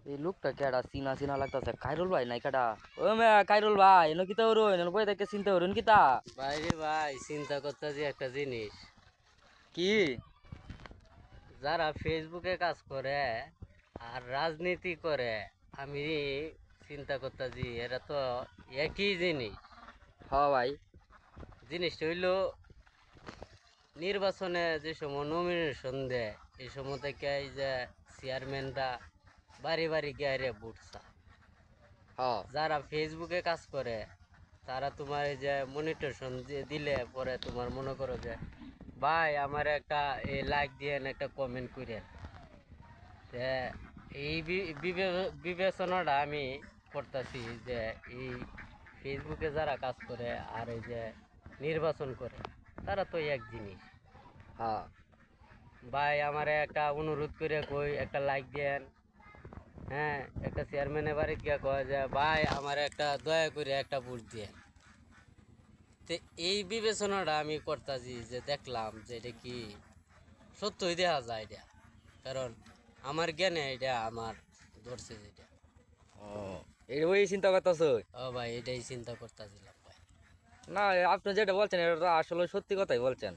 এই লোকটা কেডা চিনা চিনা লাগতাছে কাইরুল ভাই নাই কেডা ও মে কাইরুল ভাই এনো কিতা হরুন এনো বই দেখে চিনতে হরুন কিতা বাইরে ভাই চিন্তা করতেছি একটা জিনিস। কি যারা ফেসবুকে কাজ করে আর রাজনীতি করে, আমি চিন্তা করতেছি এরা তো একই জিনিস। হ ভাই জিনিসটা হইল নির্বাচনে যে সময় নমিনেশন দেয় এই সময় থেকে এই যে চেয়ারম্যানরা বাড়ি বাড়ি গিয়ে ভোট চায়। হ যারা ফেসবুকে কাজ করে তারা তোমার এই যে মনিটেশন দিলে পরে তোমার মনে করো যে ভাই আমার একটা লাইক দিয়েন, একটা কমেন্ট করেন। এই বিবেচনাটা আমি করতেছি যে এই ফেসবুকে যারা কাজ করে আর এই যে নির্বাচন করে তারা তো এক জিনিস। হ্যাঁ ভাই আমার একটা অনুরোধ করে কই একটা লাইক দেন। হ্যাঁ, একটা চেয়ারম্যানের বাড়িতে গিয়ে কয় যে ভাই আমার একটা দয়া করে একটা ভোট দিয়ে। তো এই বিবেচনাটা আমি করতেছি যে দেখলাম যে এটা কি সত্যই দেখা যায় এটা, কারণ আমার জ্ঞানে এটা আমার ধরছে যেটা। ও এই ওই চিন্তা করতেছ ও ভাই এটাই চিন্তা করতেছিলাম ভাই। না আপনি যেটা বলছেন এটা তো আসলে সত্যি কথাই বলছেন